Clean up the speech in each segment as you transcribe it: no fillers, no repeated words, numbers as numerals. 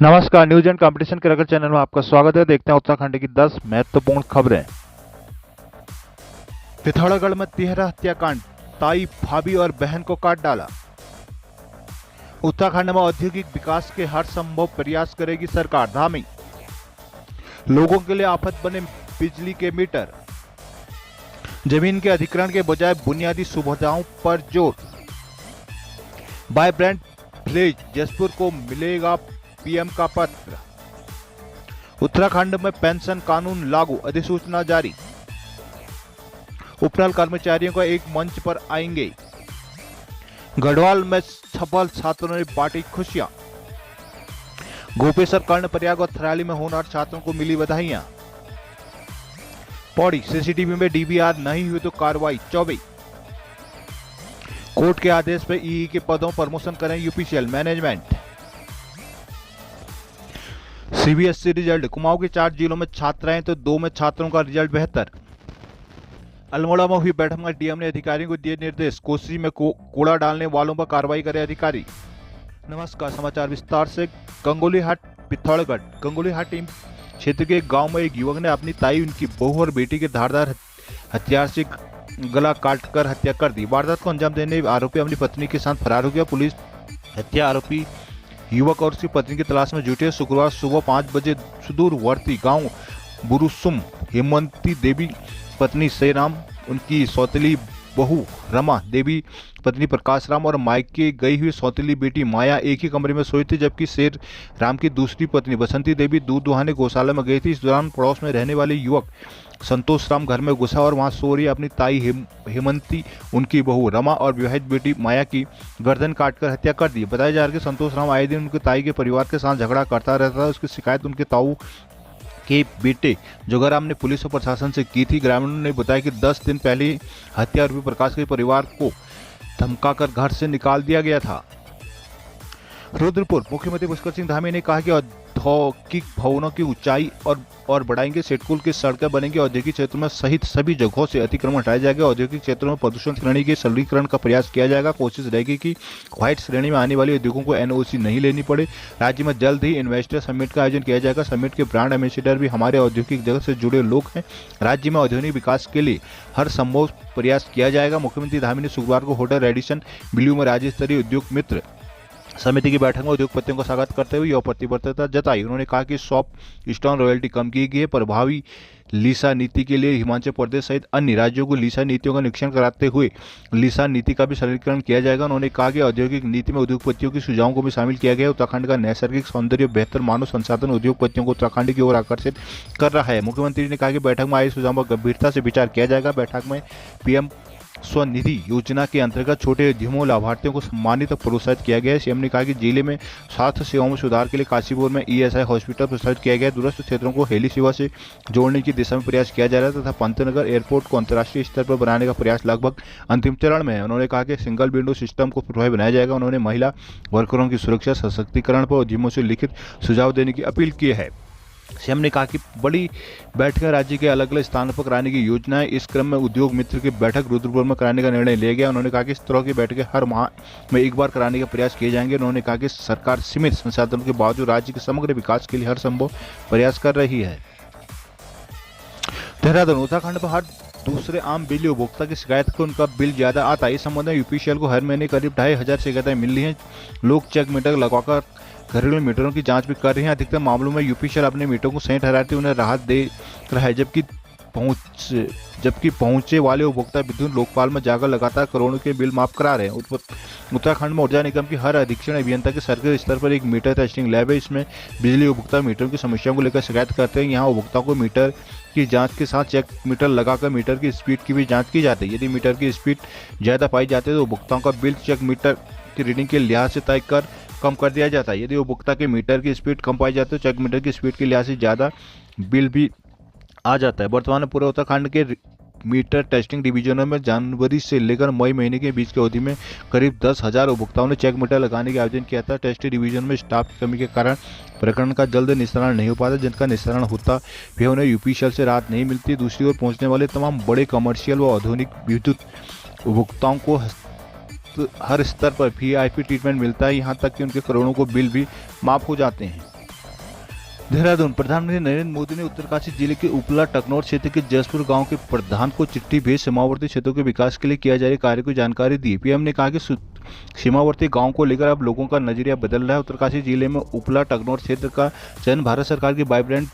नमस्कार, news and competition के रगड़ चैनल में आपका स्वागत है। देखते हैं उत्तराखंड की 10 महत्वपूर्ण खबरें। पिथौरागढ़ में तिहरा हत्याकांड, ताई, भाभी और बहन को काट डाला। उत्तराखंड में औद्योगिक विकास के हर संभव प्रयास करेगी सरकार, धामी। लोगों के लिए आफत बने बिजली के मीटर। जमीन के अधिग्रहण के बजाय बुनियादी सुविधाओं पर जोर। वाइब्रेंट विलेज जसपुर को मिलेगा पीएम का पत्र। उत्तराखंड में पेंशन कानून लागू, अधिसूचना जारी। उपनल कर्मचारियों का एक मंच पर आएंगे। गढ़वाल में सफल छात्रों ने बांटी खुशियां। गोपेश्वर, कर्णप्रयाग और थराली में होनहार छात्रों को मिली बधाइयां। पौड़ी, सीसीटीवी में डीवीआर नहीं हुई तो कार्रवाई, चौबे। कोर्ट के आदेश पर ईई के पदों प्रमोशन करें UPCL management. CBSE result, Kumaon के 4 जिलों में छात्राएं तो 2 में छात्रों का रिजल्ट बेहतर। अल्मोड़ा में हुई बैठक में डीएम ने अधिकारियों को दिए निर्देश, कोसी में कूड़ा डालने वालों पर कार्रवाई करें अधिकारी। नमस्कार, समाचार विस्तार से। गंगोलीहाट, पिथौरागढ़। गंगोलीहाट टीम क्षेत्र के गांव में एक युवक ने अपनी ताई, उनकी बहू और बेटी के धारदार हथियार से गला काटकर हत्या कर दी। वारदात को अंजाम देने आरोपी अपनी पत्नी के साथ फरार हो गया। पुलिस हत्या आरोपी युवक और उसकी पत्नी की तलाश में जुटी है। शुक्रवार सुबह 5 बजे सुदूरवर्ती गांव बुरुसुम हेमंती देवी पत्नी सेराम, उनकी सौतेली बहू रमा देवी, पत्नी प्रकाश राम और मायके गई हुई सौतेली बेटी माया एक ही कमरे में सोई थी, जबकि शेर राम की दूसरी पत्नी बसंती देवी दूध दुहाने गौशाला में गई थी। इस दौरान पड़ोस में रहने वाले युवक संतोष राम घर में घुसा और वहां सो रही अपनी ताई हेमंती, उनकी बहू रमा और विवाहित बेटी माया की गर्दन काटकर हत्या कर दी। बताया जा रहा है कि संतोष राम आए दिन उनकी ताई के परिवार के साथ झगड़ा करता रहता था। उसकी शिकायत उनके ताऊ के बेटे जोगाराम ने पुलिस और प्रशासन से की थी। ग्रामीणों ने बताया कि 10 दिन पहले हत्या आरोपी प्रकाश के परिवार को धमकाकर घर से निकाल दिया गया था। रुद्रपुर, मुख्यमंत्री पुष्कर सिंह धामी ने कहा कि औद्योगिक भवनों की ऊंचाई और बढ़ाएंगे, शेडकुल की सड़कें बनेंगी। औद्योगिक क्षेत्र में सहित सभी जगहों से अतिक्रमण हटाया जाएगा। औद्योगिक क्षेत्रों में प्रदूषण श्रेणी के सरलीकरण का प्रयास किया जाएगा। कोशिश रहेगी कि व्हाइट श्रेणी में आने वाले उद्योगों को एनओसी नहीं लेनी पड़े। राज्य में जल्द ही इन्वेस्टर समिट का आयोजन किया जाएगा। समिट के ब्रांड एम्बेसडर भी हमारे औद्योगिक जगत से जुड़े लोग हैं। राज्य में औद्योगिक विकास के लिए हर संभव प्रयास किया जाएगा। मुख्यमंत्री धामी ने शुक्रवार को होटल रेडिसन ब्लू में राज्य स्तरीय उद्योग मित्र समिति की बैठक में उद्योगपतियों को स्वागत करते हुए यह प्रतिबद्धता जताई। उन्होंने कहा कि सॉफ्ट स्टोन रॉयल्टी कम की गई है। प्रभावी लीसा नीति के लिए हिमाचल प्रदेश सहित अन्य राज्यों को लीसा नीतियों का निरीक्षण कराते हुए लीसा नीति का भी सरलीकरण किया जाएगा। उन्होंने कहा कि औद्योगिक नीति में उद्योगपतियों के सुझावों को भी शामिल किया गया है। उत्तराखंड का नैसर्गिक सौंदर्य, बेहतर मानव संसाधन उद्योगपतियों को उत्तराखंड की ओर आकर्षित कर रहा है। मुख्यमंत्री ने कहा कि बैठक में आए सुझावों पर गंभीरता से विचार किया जाएगा। बैठक में पीएम स्वनिधि योजना के अंतर्गत छोटे उद्यमों लाभार्थियों को सम्मानित और प्रोत्साहित किया गया है। सीएम ने कहा कि जिले में स्वास्थ्य सेवाओं में सुधार के लिए काशीपुर में ईएसआई हॉस्पिटल प्रस्तावित किया गया है। दूरस्थ क्षेत्रों को हेली सेवा से जोड़ने की दिशा में प्रयास किया जा रहा है तथा पंतनगर एयरपोर्ट को अंतर्राष्ट्रीय स्तर पर बनाने का प्रयास लगभग अंतिम चरण में है। उन्होंने कहा कि सिंगल विंडो सिस्टम को प्रभावी बनाया जाएगा। उन्होंने महिला वर्करों की सुरक्षा, सशक्तिकरण पर उद्यमों से लिखित सुझाव देने की अपील की है। सीएम ने कहा कि बड़ी बैठकें राज्य के अलग अलग स्थानों पर कराने की योजना है। इस क्रम में उद्योग मित्र की बैठक रुद्रपुर में कराने का निर्णय लिया गया। उन्होंने कहा कि इस तरह की बैठकें हर माह में एक बार कराने का प्रयास किए जाएंगे। उन्होंने कहा कि सरकार सीमित संसाधनों के बावजूद राज्य के समग्र विकास के लिए हर संभव प्रयास कर रही है। देहरादून, उत्तराखंड पर हर दूसरे आम बिजली उपभोक्ता की शिकायत को उनका बिल ज्यादा आता है। इस संबंध में यूपीसीएल को हर महीने करीब 2500 शिकायतें मिल रही हैं। लोग चेक मीटर लगवाकर घरेलू मीटरों की जांच भी कर रहे हैं। अधिकतर मामलों में यूपीसीएल अपने मीटरों को सही ठहराते उन्हें राहत दे रहा है, जबकि पहुंचे वाले उपभोक्ता विद्युत लोकपाल में जाकर लगातार करोड़ों के बिल माफ करा रहे हैं। उत्तराखंड में ऊर्जा निगम की हर अधीक्षण अभियंता के सर्किल स्तर पर एक मीटर टेस्टिंग लैब है। इसमें बिजली उपभोक्ता मीटरों की समस्याओं को लेकर शिकायत करते हैं। यहाँ उपभोक्ताओं को मीटर की जांच के साथ चेक मीटर लगाकर मीटर की स्पीड की भी जांच की जाती है। यदि मीटर की स्पीड ज़्यादा पाई जाती है तो उपभोक्ताओं का बिल चेक मीटर की रीडिंग के लिहाज से तय कर कम कर दिया जाता है। यदि उपभोक्ता के मीटर की स्पीड कम पाई जाती है तो चेक मीटर की स्पीड के लिहाज से ज़्यादा बिल भी आ जाता है। वर्तमान में पूरे उत्तराखंड के मीटर टेस्टिंग डिवीजनों में जनवरी से लेकर मई महीने के बीच की अवधि में करीब 10,000 उपभोक्ताओं ने चेक मीटर लगाने का आवेदन किया था। टेस्टिंग डिवीजन में स्टाफ की कमी के कारण प्रकरण का जल्द निस्तारण नहीं हो पाता। जिनका निस्तारण होता भी उन्हें यूपीसीएल से राहत नहीं मिलती। दूसरी ओर पहुंचने वाले तमाम बड़े कमर्शियल व आधुनिक विद्युत उपभोक्ताओं को हर स्तर पर वीआईपी ट्रीटमेंट मिलता है। यहाँ तक कि उनके करोड़ों को बिल भी माफ हो जाते हैं। देहरादून। प्रधानमंत्री नरेंद्र मोदी ने उत्तरकाशी जिले के उपला टकनौर क्षेत्र के जसपुर गांव के प्रधान को चिट्ठी भेज सीमावर्ती क्षेत्रों के विकास के लिए किया जा रहे कार्य की जानकारी दी। पीएम ने कहा कि सीमावर्ती गांव को लेकर अब लोगों का नजरिया बदल रहा है। उत्तरकाशी जिले में उपला टकनौर क्षेत्र का चयन भारत सरकार की वाइब्रेंट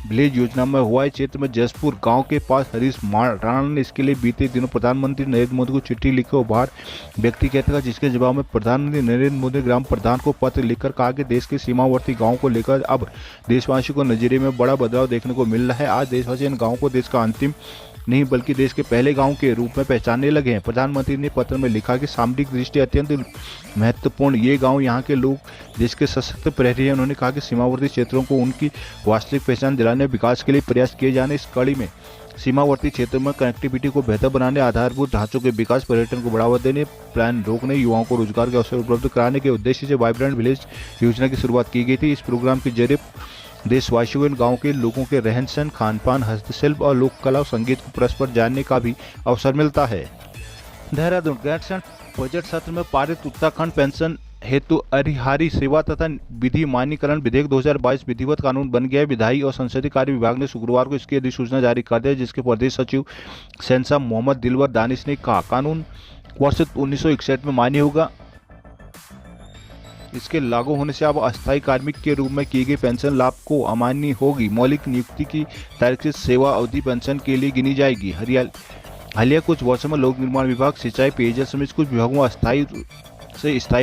विलेज योजना में हुआ है। क्षेत्र में जसपुर गांव के पास हरीश राणा ने इसके लिए बीते दिनों प्रधानमंत्री नरेंद्र मोदी को चिट्ठी लिखकर उपहार व्यक्त किया था, जिसके जवाब में प्रधानमंत्री नरेंद्र मोदी ने ग्राम प्रधान को पत्र लिखकर कहा कि देश के सीमावर्ती गांव को लेकर अब देशवासियों को नजरिए में बड़ा बदलाव देखने को मिल रहा है। आज देशवासी इन गाँव को देश का अंतिम नहीं बल्कि देश के पहले गांव के रूप में पहचानने लगे हैं। प्रधानमंत्री ने पत्र में लिखा कि सामरिक दृष्टि अत्यंत महत्वपूर्ण ये गांव यहाँ के लोग देश के सशक्त प्रहरी हैं। उन्होंने कहा कि सीमावर्ती क्षेत्रों को उनकी वास्तविक पहचान दिलाने विकास के लिए प्रयास किए जाने इस कड़ी में सीमावर्ती क्षेत्रों में कनेक्टिविटी को बेहतर बनाने, आधारभूत ढांचों के विकास, पर्यटन को बढ़ावा देने, प्लान रोकने, युवाओं को रोजगार के अवसर उपलब्ध कराने के उद्देश्य से वाइब्रेंट विलेज योजना की शुरुआत की गई थी। इस प्रोग्राम के जरिए देशवासियों इन गांव के लोगों के रहन सहन, खान पान, हस्तशिल्प और लोक कला और संगीत को परस्पर जानने का भी अवसर मिलता है। देहरादून। ग्रैंड बजट सत्र में पारित उत्तराखंड पेंशन हेतु अधिहारी सेवा तथा विधि मान्यकरण विधेयक 2022 विधिवत कानून बन गया है। विधायी और संसदीय कार्य विभाग ने शुक्रवार को इसकी अधिसूचना जारी कर दी, जिसके प्रदेश सचिव शहनशाह मोहम्मद दिलवर दानिश ने कहा कानून वर्ष 1961 में मान्य होगा। इसके लागू होने से अब अस्थायी कार्मिक के रूप में की गई पेंशन लाभ को अमान्य होगी। मौलिक नियुक्ति की तारीख से सेवा अवधि पेंशन के लिए गिनी जाएगी। हालिया कुछ वर्षों में लोक निर्माण विभाग, सिंचाई, पेयजल समेत कुछ विभागों में स्थायी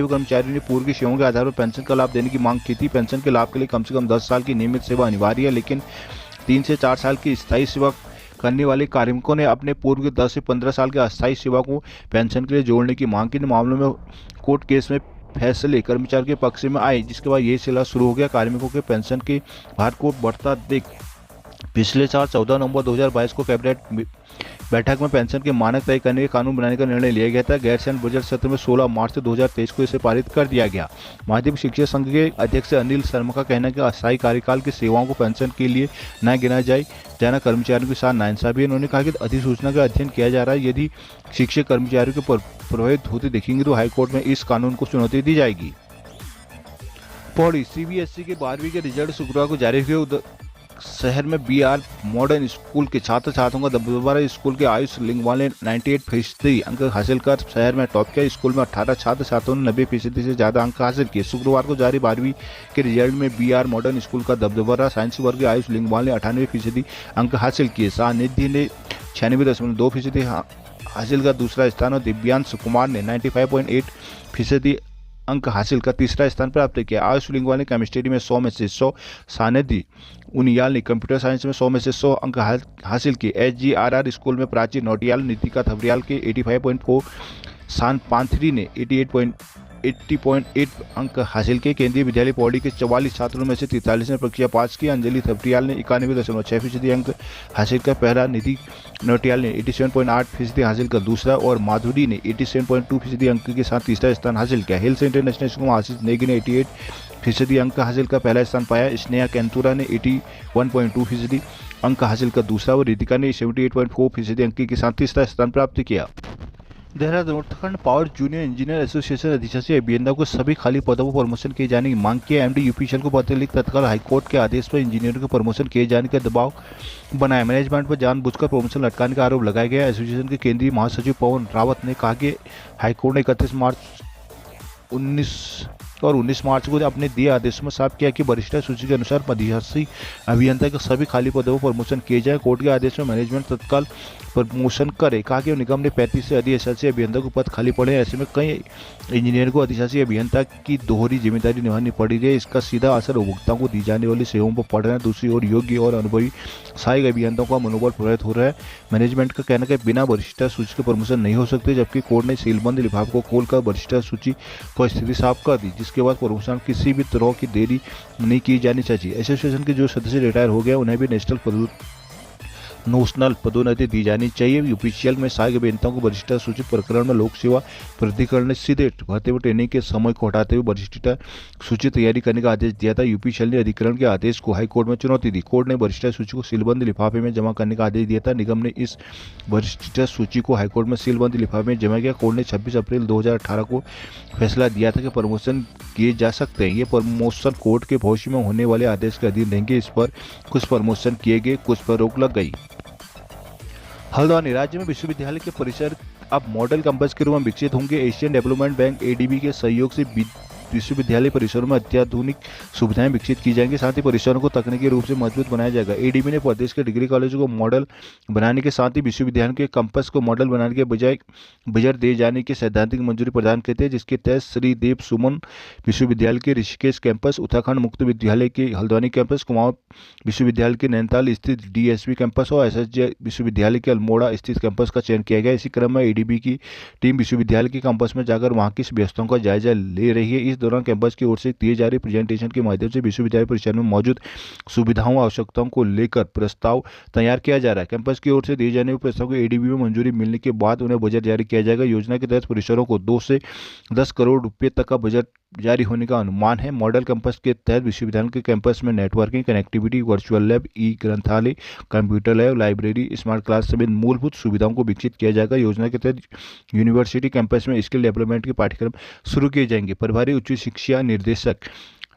कर्मचारियों ने पूर्व की सेवाओं के आधार पर पेंशन का लाभ देने की मांग की थी। पेंशन के लाभ के लिए कम से कम 10 साल की नियमित सेवा अनिवार्य है, लेकिन 3 से 4 साल की स्थायी सेवा करने वाले कार्मिकों ने अपने पूर्व के 10 से 15 साल के अस्थायी सेवा को पेंशन के लिए जोड़ने की मांग की। मामलों में कोर्ट केस में फैसले कर्मचारी के पक्ष में आए, जिसके बाद यह सिलसिला शुरू हो गया। कार्मिकों के पेंशन के भार को बढ़ता देख पिछले साल 14 नवंबर 2022 को कैबिनेट बैठक में पेंशन के मानक तय करने के कानून बनाने का निर्णय लिया गया था। गैरसैन्य बजट सत्र में 16 मार्च 2023 को इसे पारित कर दिया गया। माध्यमिक शिक्षक संघ के अध्यक्ष अनिल शर्मा का कहना है कि अस्थायी कार्यकाल की सेवाओं को पेंशन के लिए न गिना जाना कर्मचारियों के साथ नाइंसाफी है। उन्होंने कहा कि अधिसूचना का अध्ययन किया जा रहा है। यदि शिक्षक कर्मचारियों को प्रभावित होते दिखेंगे तो हाईकोर्ट में इस कानून को चुनौती दी जाएगी। पौड़ी। सीबीएसई के 12वीं के रिजल्ट शुक्रवार को जारी हुए। शहर में बीआर मॉडर्न स्कूल के छात्र छात्राओं का दबदबा। स्कूल के आयुष लिंगवाल ने 98% अंक हासिल कर शहर में टॉप किया। स्कूल में 18 छात्र छात्राओं ने 90% से ज्यादा अंक हासिल किए। शुक्रवार को जारी 12वीं के रिजल्ट में बीआर मॉडर्न स्कूल का दबदबा रहा। साइंस वर्ग के आयुष लिंगवाल ने 98% अंक हासिल किए। सानिध्य ने 96.2% हासिल कर दूसरा स्थान और दिव्यांश कुमार ने 95.8% अंक हासिल कर तीसरा स्थान प्राप्त किया। आयुष लिंगवाल ने केमिस्ट्री में 100 में से 100, सानिध्य उनियाल ने कंप्यूटर साइंस में 100 में से 100 अंक हासिल किए। SGRR स्कूल में प्राची नोटियाल, नितिका थपरियाल के 85.4, सान पांथरी ने 80.8 अंक हासिल किए। केंद्रीय विद्यालय पौड़ी के 44 छात्रों में से 43 ने परीक्षा पास की। अंजलि थपरियाल ने 91.6% अंक हासिल कर पहला, निधि नोटियाल ने 87.8% हासिल कर दूसरा और माधुरी ने 87.2% अंक के साथ तीसरा स्थान हासिल किया। हिल्स इंटरनेशनल स्कूल में आशीष नेगी ने 88% अंक हासिल कर पहला स्थान पाया। स्नेहा कैंतुरा ने 81.2% अंक हासिल कर दूसरा और रितिका ने 78.4% अंक के साथ तीसरा स्थान प्राप्त किया। Dehradun. Uttarakhand power junior engineer association अधिशासी अभियंता को सभी खाली पदों पर प्रमोशन किए जाने की मांग की। एमडी यूपीएसएल को पत्र लिख तत्काल हाईकोर्ट के आदेश पर इंजीनियरों को प्रमोशन किए जाने का दबाव बनाया। मैनेजमेंट पर जानबूझकर प्रमोशन लटकाने का आरोप लगाया गया। एसोसिएशन के केंद्रीय महासचिव पवन रावत ने कहा कि हाईकोर्ट ने 31 मार्च 19 मार्च को अपने दिए आदेश में साफ किया कि वरिष्ठ सूची के अनुसार अधिशासी अभियंता के सभी खाली पदों पर प्रमोशन किए जाए। कोर्ट के आदेश में मैनेजमेंट तत्काल प्रमोशन करे। कहा कि निगम ने 35 से अधिशासी अभियंता को पद खाली पड़े। ऐसे में कई इंजीनियर को अधिशासी अभियंता की दोहरी जिम्मेदारी निभानी पड़ी है। इसका सीधा असर उपभोक्ताओं को दी जाने वाली सेवाओं पर पड़ रहा है। दूसरी ओर योग्य और अनुभवी सहायक अभियंताओं का मनोबल प्रभावित हो रहा है। मैनेजमेंट का कहना है कि बिना वरिष्ठ सूची के प्रमोशन नहीं हो सकते, जबकि कोर्ट ने सीलबंद लिफाफ को खोलकर वरिष्ठ सूची को स्थिति साफ कर दी, जिसके बाद प्रमोशन किसी भी तरह की देरी नहीं की जानी चाहिए। एसोसिएशन के जो सदस्य रिटायर हो गए उन्हें भी नेशनल नोशनल पदोन्नति दी जानी चाहिए। यूपीसीएल में सहायक अभियंताओं को वरिष्ठता सूचित प्रकरण में लोक सेवा प्राधिकरण ने सीधे भर्ती व ट्रेनिंग के समय को हटाते हुए वरिष्ठता सूची तैयारी करने का आदेश दिया था। यूपीसीएल ने अधिकरण के आदेश को हाईकोर्ट में चुनौती दी। कोर्ट ने वरिष्ठता सूची को सीलबंद लिफाफे में जमा करने का आदेश दिया था। निगम ने इस वरिष्ठता सूची को हाईकोर्ट में सीलबंद लिफाफे में जमा किया। कोर्ट ने 26 अप्रैल 2018 को फैसला दिया था कि प्रमोशन किए जा सकते हैं। ये प्रमोशन कोर्ट के भविष्य में होने वाले आदेश के अधीन रहेंगे। इस पर कुछ प्रमोशन किए गए, कुछ पर रोक लग गई। हल्द्वानी राज्य में विश्वविद्यालय के परिसर अब मॉडल कैंपस के रूप में विकसित होंगे। एशियन डेवलपमेंट बैंक एडीबी के सहयोग से विश्वविद्यालय परिसरों में अत्याधुनिक सुविधाएं विकसित की जाएंगी। साथ ही परिसरों को तकनीकी रूप से मजबूत बनाया जाएगा। एडीबी ने प्रदेश के डिग्री कॉलेजों को मॉडल बनाने के साथ ही विश्वविद्यालय के कैंपस को मॉडल बनाने के बजाय बजट दिए जाने की सैद्धांतिक मंजूरी प्रदान की है, जिसके तहत श्री देव सुमन विश्वविद्यालय के ऋषिकेश कैंपस, उत्तराखंड मुक्त विद्यालय के हल्द्वानी कैंपस, कुमाऊं विश्वविद्यालय के नैनीताल स्थित डीएसवी कैंपस और एसएसजे विश्वविद्यालय के अल्मोड़ा स्थित कैंपस का चयन किया गया। इसी क्रम में एडीबी की टीम विश्वविद्यालय के कैंपस में जाकर वहां की व्यवस्थाओं का जायजा ले रही है। इस दौरान कैंपस की ओर से दिए जा रहे प्रेजेंटेशन के माध्यम से विश्वविद्यालय परिसर में मौजूद सुविधाओं और आवश्यकताओं को लेकर प्रस्ताव तैयार किया जा रहा है। कैंपस की ओर से दिए जाने वाले प्रस्ताव को एडीबी में मंजूरी मिलने के बाद उन्हें बजट जारी किया जाएगा। योजना के तहत परिसरों को 2 से 10 करोड़ रुपए तक का बजट जारी होने का अनुमान है। मॉडल कैंपस के तहत विश्वविद्यालय के कैंपस में नेटवर्किंग, कनेक्टिविटी, वर्चुअल लैब, ई ग्रंथालय, computer lab, library, smart class समेत मूलभूत सुविधाओं को विकसित किया जाएगा। योजना के तहत यूनिवर्सिटी कैंपस में स्किल डेवलपमेंट के पाठ्यक्रम शुरू किए जाएंगे। प्रभारी उच्च शिक्षा निर्देशक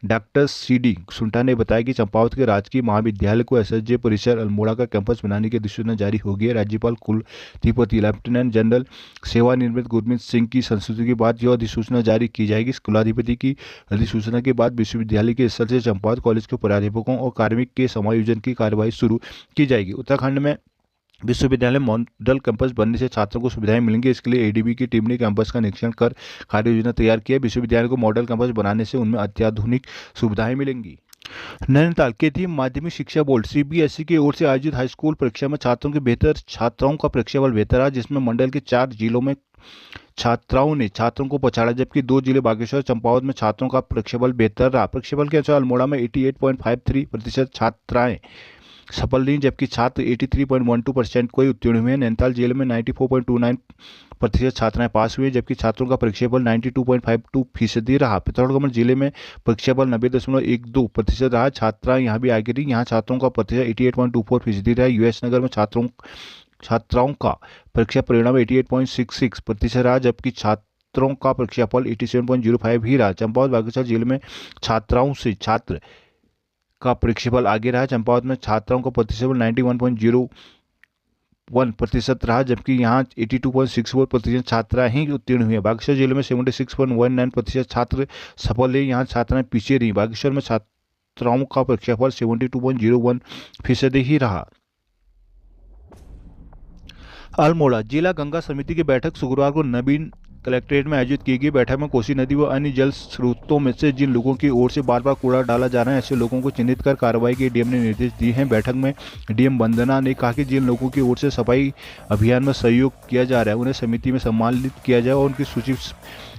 डॉक्टर सीडी सुंठा ने बताया कि चंपावत के राजकीय महाविद्यालय को एसएसजे परिसर अल्मोड़ा का कैंपस बनाने की अधिसूचना जारी हो गई है। राज्यपाल कुलपति लेफ्टिनेंट जनरल सेवानिवृत्त गुरमीत सिंह की संस्तुति के बाद यह अधिसूचना जारी की जाएगी। कुलाधिपति की अधिसूचना के बाद विश्वविद्यालय के स्तर से चंपावत कॉलेज के प्राध्यापकों और कार्मिक के समायोजन की कार्यवाही शुरू की जाएगी। उत्तराखंड में विश्वविद्यालय मॉडल कैंपस बनने से छात्रों को सुविधाएं मिलेंगी। इसके लिए एडीबी की टीम ने कैंपस का निरीक्षण कर कार्य योजना तैयार की है। विश्वविद्यालय को मॉडल कैंपस बनाने से उनमें अत्याधुनिक सुविधाएं मिलेंगी। नैनीताल केंद्रीय माध्यमिक शिक्षा बोर्ड सीबीएसई की ओर से आयोजित हाई स्कूल परीक्षा में छात्राओं का परीक्षाफल बेहतर रहा, जिसमें मंडल के 4 जिलों में छात्राओं ने छात्रों को पछाड़ा, जबकि 2 जिले बागेश्वर चंपावत में छात्रों का परीक्षाफल बेहतर रहा। परीक्षाफल के अनुसार अल्मोड़ा में 88.53% छात्राएं सफल रही, जबकि छात्र 83.12% को ही उत्तीर्ण हुए हैं। नैनीताल जिले में 94.29% छात्राएं पास हुए, जबकि छात्रों का परीक्षाफल 92.52% रहा। पिथौरागढ़ जिले में परीक्षाफल 90.12% रहा। छात्राएं यहां भी आगे रही, यहां छात्रों का प्रतिशत 88.24% रहा। यूएस नगर में छात्राओं का परीक्षा परिणाम 88.66% रहा, जबकि छात्रों का परीक्षाफल 87.05 ही रहा। चंपावत बागेश्वर जिले में छात्राओं से छात्र का परीक्षाफल आगे रहा। चंपावत में छात्राओं का प्रतिशत 91.01% रहा, जबकि यहां 82.64% छात्राएं ही उत्तीर्ण हुई हैं। बागेश्वर जिले में 76.19% छात्र सफल रहे, यहां छात्राएं पीछे रही। बागेश्वर में छात्राओं का परीक्षाफल 72.01% ही रहा। अल्मोड़ा जिला गंगा समिति की बैठक शुक्रवार को नवीन कलेक्ट्रेट में आयोजित की गई। बैठक में कोसी नदी व अन्य जल स्रोतों में से जिन लोगों की ओर से बार बार कूड़ा डाला जा रहा है, ऐसे लोगों को चिन्हित कर कार्रवाई के डीएम ने निर्देश दिए हैं। बैठक में डीएम वंदना ने कहा कि जिन लोगों की ओर से सफाई अभियान में सहयोग किया जा रहा है, उन्हें समिति में सम्मानित किया जाए और उनकी सूची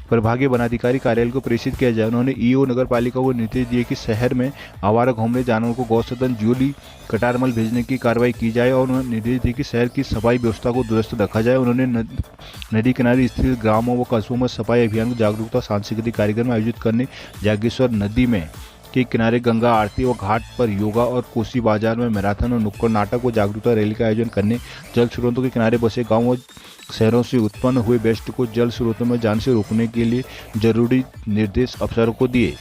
प्रभागीय वनाधिकारी कार्यालय को प्रेषित किया जाए। उन्होंने ईओ नगर पालिका को निर्देश दिए कि शहर में आवारा घूमने जानवरों को गौसदन ज्योली कटारमल भेजने की कार्रवाई की जाए और उन्होंने निर्देश दिए कि शहर की सफाई व्यवस्था को दुरुस्त रखा जाए। उन्होंने नदी किनारे स्थित ग्रामों व कस्बों में सफाई अभियान को जागरूकता सांस्कृतिक कार्यक्रम आयोजित करने, जागेश्वर नदी में के किनारे गंगा आरती व घाट पर योगा और कोसी बाजार में मैराथन और नुक्कड़ नाटक व जागरूकता रैली का आयोजन करने, जल स्रोतों के किनारे बसे गाँव और शहरों से उत्पन्न हुए वेस्ट को जल स्रोतों में जाने से रोकने के लिए जरूरी निर्देश अफसरों को दिए।